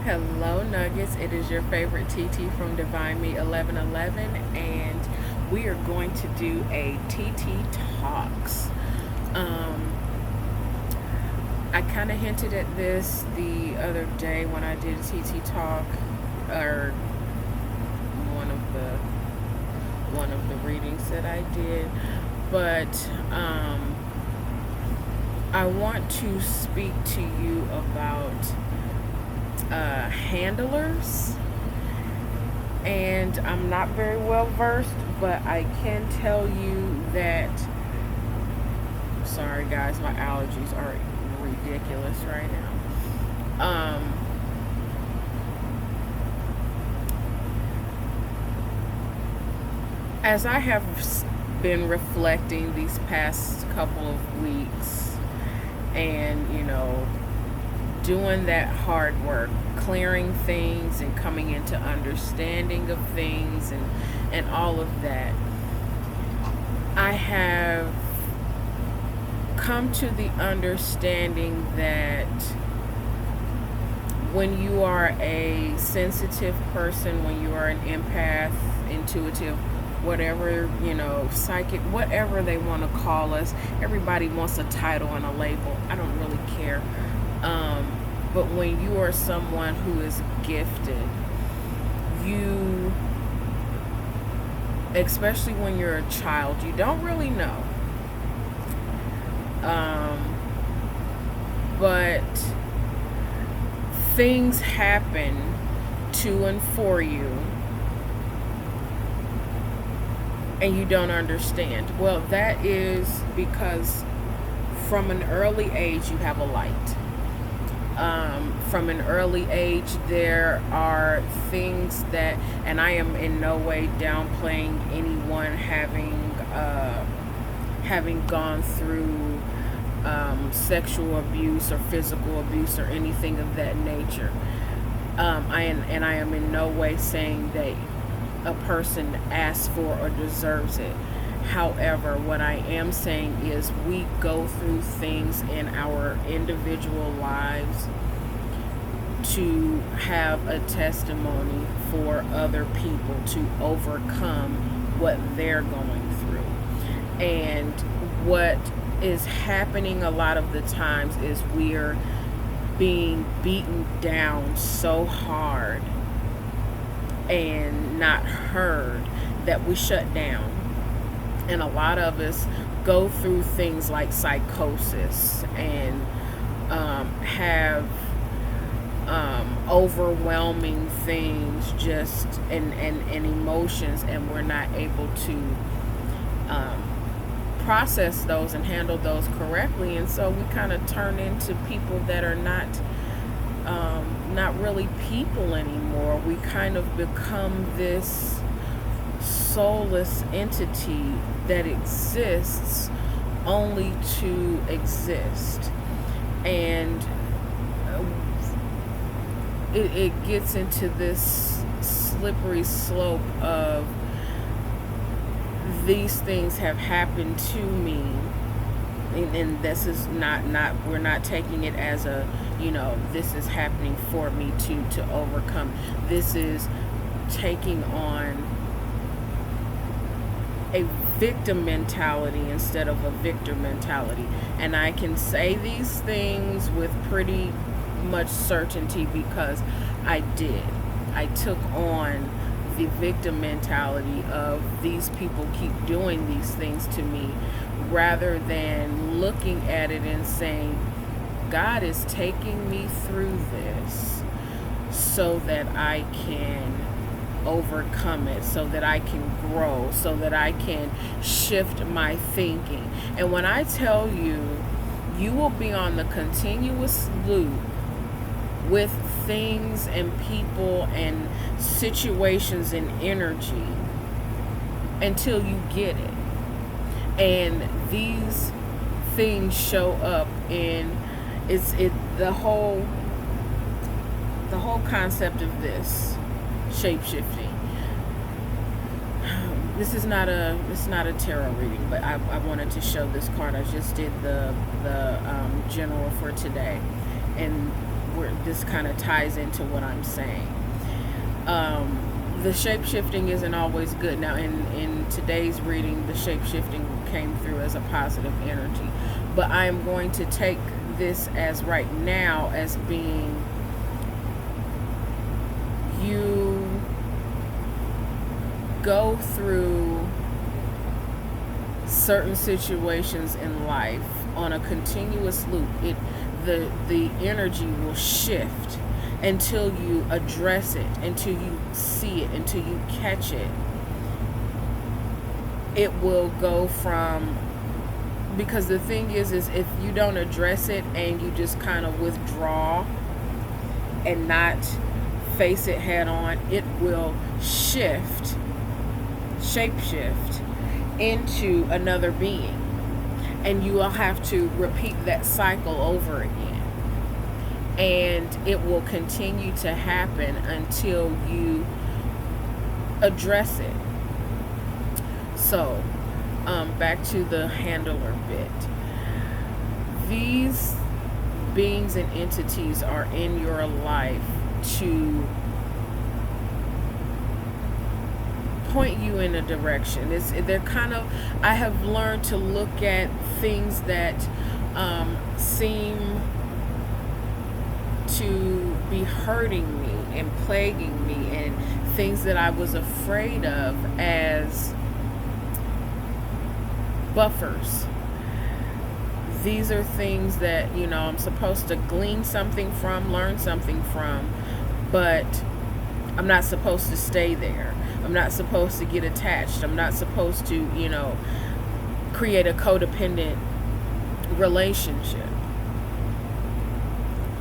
Hello, Nuggets. It is your favorite TT from Divine Me 1111, and we are going to do a TT Talks. Um, I kind of hinted at this the other day when I did a TT Talk, or one of the readings that I did, but I want to speak to you about handlers, and I'm not very well versed, but I can tell you that, sorry guys, my allergies are ridiculous right now. As I have been reflecting these past couple of weeks, and doing that hard work, clearing things and coming into understanding of things, and all of that, I have come to the understanding that when you are a sensitive person, when you are an empath, intuitive, whatever, psychic, whatever they want to call us, everybody wants a title and a label. I don't really care. But when you are someone who is gifted, you, especially when you're a child, you don't really know. But things happen to and for you, and you don't understand. Well, that is because from an early age you have a light. From an early age, there are things that, and I am in no way downplaying anyone having gone through sexual abuse or physical abuse or anything of that nature. I am in no way saying that a person asks for or deserves it. However, what I am saying is we go through things in our individual lives to have a testimony for other people to overcome what they're going through. And what is happening a lot of the times is we're being beaten down so hard and not heard that we shut down. And a lot of us go through things like psychosis and have overwhelming things, just and emotions, and we're not able to process those and handle those correctly. And so we kind of turn into people that are not really people anymore. We kind of become this soulless entity that exists only to exist. And it gets into this slippery slope of these things have happened to me, and this is not we're not taking it as a this is happening for me to overcome. This is taking on a victim mentality instead of a victor mentality. And I can say these things with pretty much certainty because I did. I took on the victim mentality of these people keep doing these things to me, rather than looking at it and saying, God is taking me through this so that I can overcome it, so that I can grow, so that I can shift my thinking. And when I tell you, you will be on the continuous loop with things and people and situations and energy until you get it. And these things show up in the whole concept of this shape-shifting. This is not a tarot reading, but I wanted to show this card. I just did the general for today, and this kind of ties into what I'm saying. The shape-shifting isn't always good. Now, in today's reading, the shape-shifting came through as a positive energy. But I am going to take this as right now as being you go through certain situations in life on a continuous loop. The energy will shift until you address it, until you see it, until you catch it. It will go from, because the thing is if you don't address it and you just kind of withdraw and not face it head on, it will shapeshift into another being, and you will have to repeat that cycle over again. And it will continue to happen until you address it. So, back to the handler bit. These beings and entities are in your life to point you in a direction. They're kind of, I have learned to look at things that seem to be hurting me and plaguing me, and things that I was afraid of as buffers. These are things that, I'm supposed to glean something from, learn something from, but I'm not supposed to stay there. I'm not supposed to get attached. I'm not supposed to, create a codependent relationship.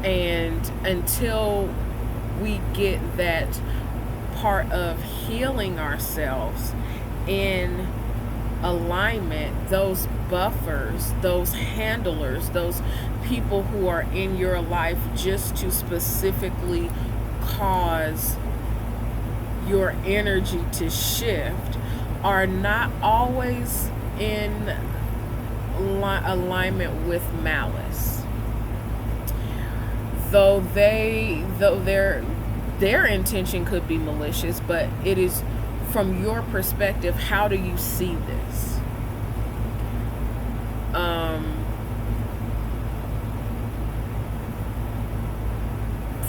And until we get that part of healing ourselves in alignment, those buffers, those handlers, those people who are in your life just to specifically cause your energy to shift, are not always in alignment with malice. Though their intention could be malicious, but it is from your perspective, how do you see this?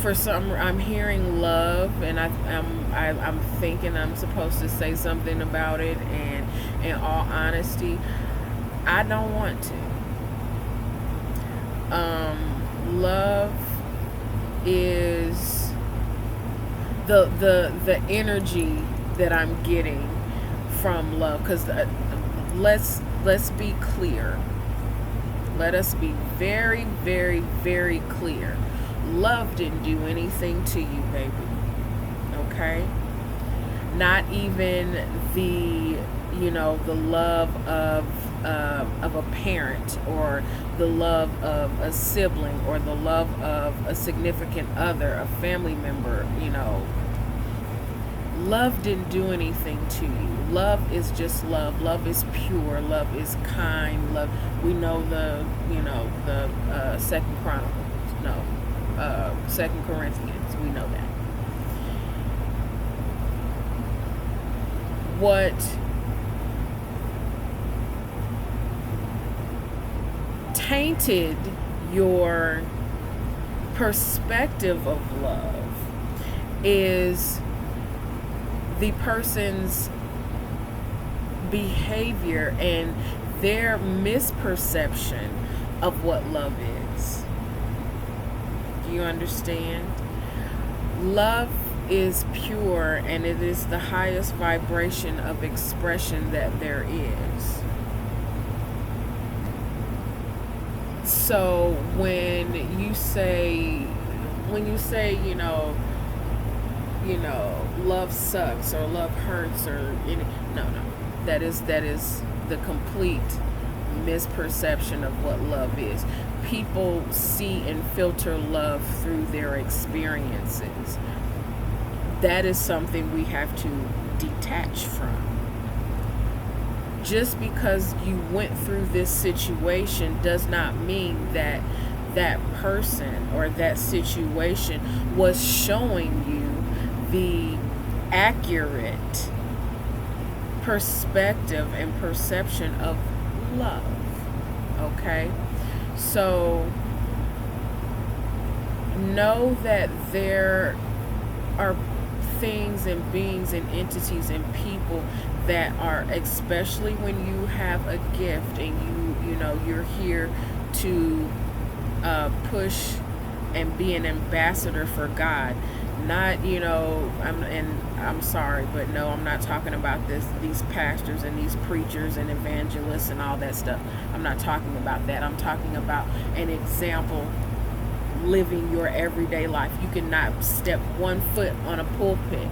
For some, I'm hearing love, and I'm thinking I'm supposed to say something about it, and in all honesty, I don't want to. Love is the energy that I'm getting from love, because let's be clear. Let us be very, very, very clear. Love didn't do anything to you, baby. Okay? Not even the love of a parent, or the love of a sibling, or the love of a significant other, a family member. Love didn't do anything to you. Love is just love. Love is pure. Love is kind. Love. We know the Second Chronicles. No, 2 Corinthians. We know that. What tainted your perspective of love is the person's behavior and their misperception of what love is. Do you understand? Love is pure, and it is the highest vibration of expression that there is. So when you say, love sucks or love hurts or no, that is the complete misperception of what love is. People see and filter love through their experiences. That is something we have to detach from. Just because you went through this situation does not mean that that person or that situation was showing you the accurate perspective and perception of love. Okay? So know that there are things and beings and entities and people that are, especially when you have a gift and you're here to push and be an ambassador for God. Not, I'm sorry, but no, I'm not talking about these pastors and these preachers and evangelists and all that stuff. I'm not talking about that. I'm talking about an example living your everyday life. You cannot step one foot on a pulpit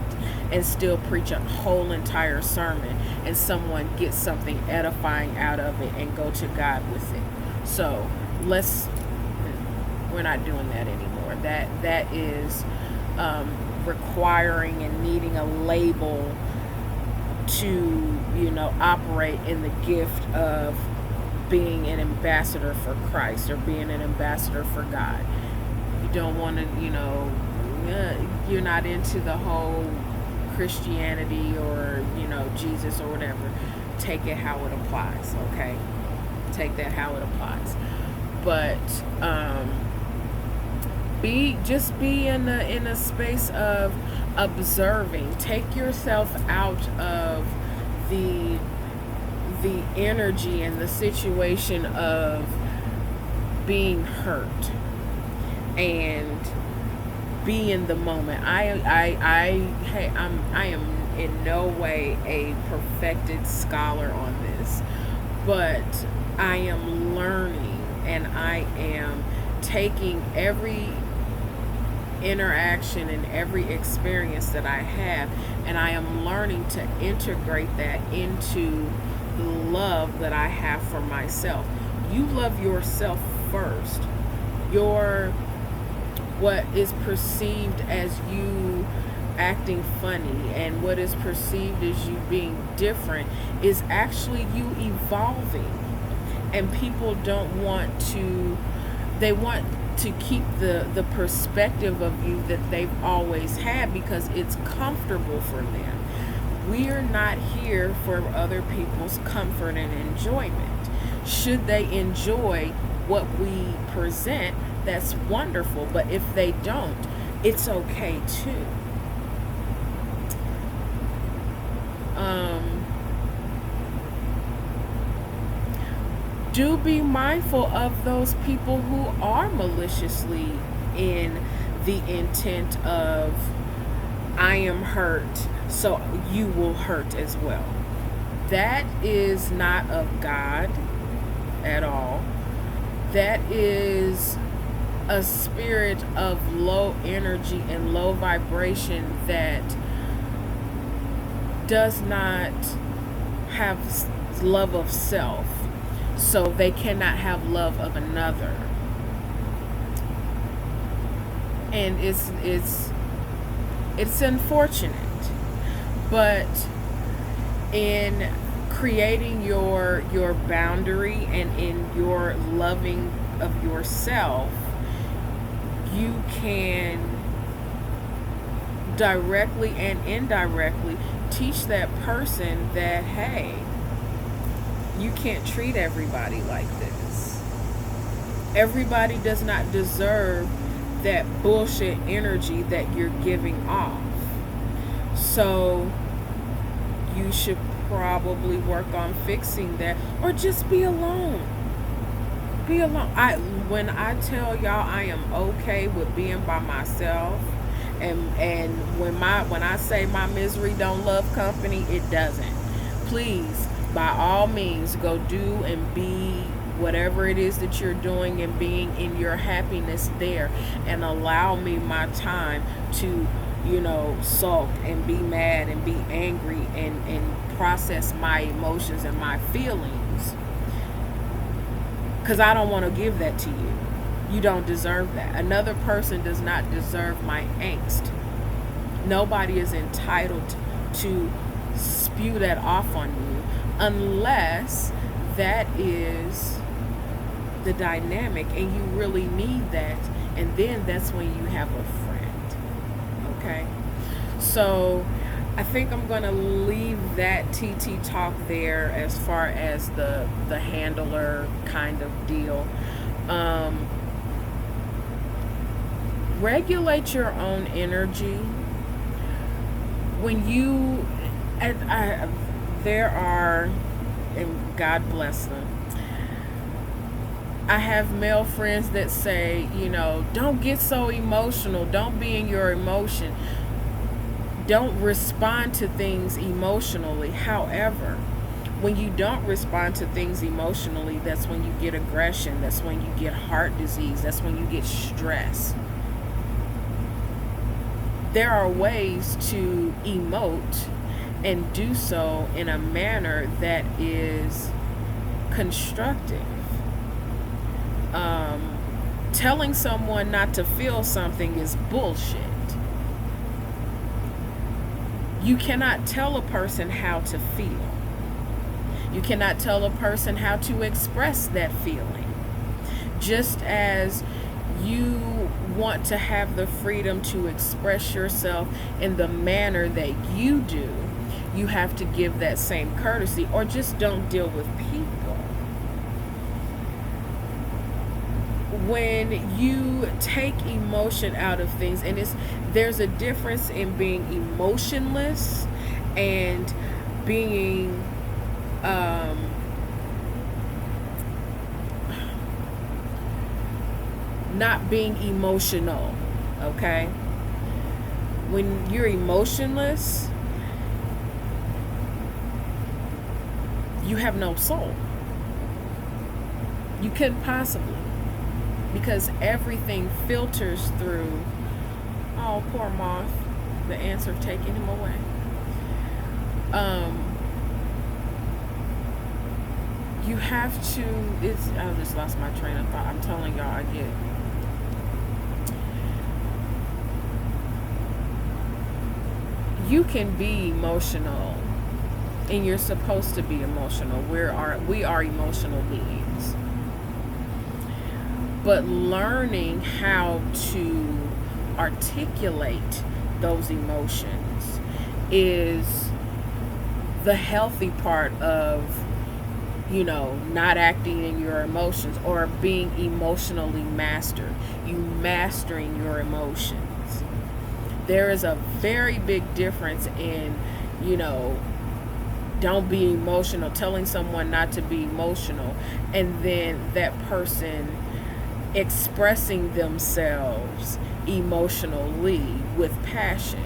and still preach a whole entire sermon and someone gets something edifying out of it and go to God with it. So we're not doing that anymore. That is requiring and needing a label to operate in the gift of being an ambassador for Christ or being an ambassador for God. You don't want to, you're not into the whole Christianity or, Jesus or whatever. Take it how it applies, okay? Take that how it applies. But be in a space of observing. Take yourself out of the energy and the situation of being hurt and be in the moment. I am in no way a perfected scholar on this, but I am learning and I am taking every interaction and every experience that I have, and I am learning to integrate that into the love that I have for myself. You love yourself first. What is perceived as you acting funny and what is perceived as you being different is actually you evolving. And people don't want to, they want to keep the perspective of you that they've always had because it's comfortable for them. We're not here for other people's comfort and enjoyment. Should they enjoy what we present, that's wonderful. But if they don't, it's okay too. Do be mindful of those people who are maliciously in the intent of, I am hurt, so you will hurt as well. That is not of God at all. That is a spirit of low energy and low vibration that does not have love of self. So they cannot have love of another. And it's unfortunate. But in creating your boundary and in your loving of yourself, you can directly and indirectly teach that person that, hey, you can't treat everybody like this. Everybody does not deserve that bullshit energy that you're giving off. So you should probably work on fixing that, or just be alone. Be alone. When I tell y'all I am okay with being by myself, and when I say my misery don't love company, it doesn't. Please, by all means, go do and be whatever it is that you're doing and being in your happiness there, and allow me my time to sulk and be mad and be angry and process my emotions and my feelings, because I don't want to give that to you. You don't deserve that. Another person does not deserve my angst. Nobody is entitled to spew that off on you unless that is the dynamic, and you really need that. And then that's when you have a friend. Okay? So I think I'm going to leave that TT talk there as far as the handler kind of deal. Regulate your own energy. When you, there are, and God bless them, I have male friends that say, don't get so emotional. Don't be in your emotion. Don't respond to things emotionally. However, when you don't respond to things emotionally, that's when you get aggression. That's when you get heart disease. That's when you get stress. There are ways to emote and do so in a manner that is constructive. Telling someone not to feel something is bullshit. You cannot tell a person how to feel. You cannot tell a person how to express that feeling. Just as you want to have the freedom to express yourself in the manner that you do, you have to give that same courtesy, or just don't deal with people. When you take emotion out of things, and there's a difference in being emotionless and being not being emotional. Okay? When you're emotionless, you have no soul. You couldn't possibly, because everything filters through. Oh, poor moth. The ants are taking him away. You have to, I just lost my train of thought. I'm telling y'all, I get, you can be emotional, and you're supposed to be emotional. We are emotional beings. But learning how to articulate those emotions is the healthy part of, not acting in your emotions, or being emotionally mastered. You mastering your emotions. There is a very big difference in, don't be emotional, telling someone not to be emotional, and then that person expressing themselves emotionally with passion.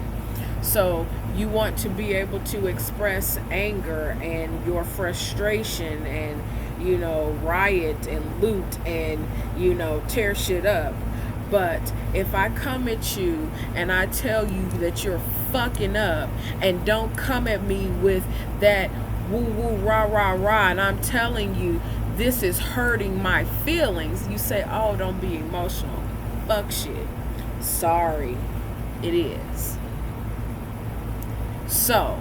So you want to be able to express anger and your frustration and, riot and loot and, tear shit up. But if I come at you and I tell you that you're fucking up, and don't come at me with that woo woo rah rah rah, and I'm telling you this is hurting my feelings, you say, oh, don't be emotional. Fuck shit. Sorry, it is. So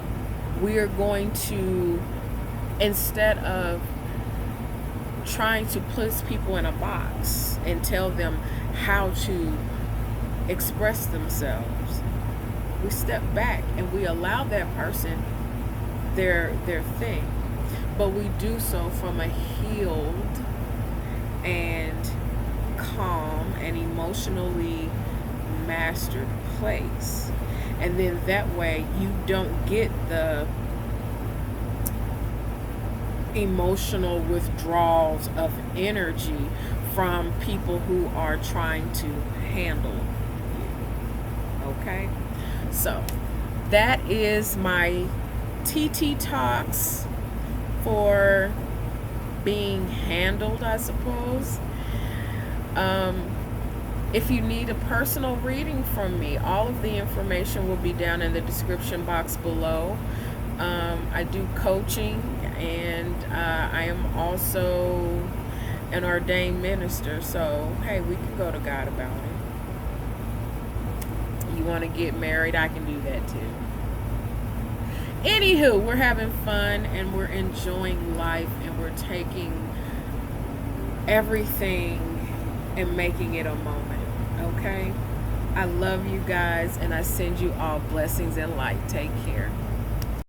we are going to, instead of trying to place people in a box and tell them how to express themselves, we step back and we allow that person their thing, but we do so from a healed and calm and emotionally mastered place. And then that way you don't get the emotional withdrawals of energy from people who are trying to handle you. Okay? So that is my TT talks for being handled, I suppose. If you need a personal reading from me, all of the information will be down in the description box below. I do coaching, and I am also an ordained minister. So, hey, we can go to God about it. You want to get married, I can do that too. Anywho, we're having fun and we're enjoying life, and we're taking everything and making it a moment. Okay? I love you guys and I send you all blessings and light. Take care.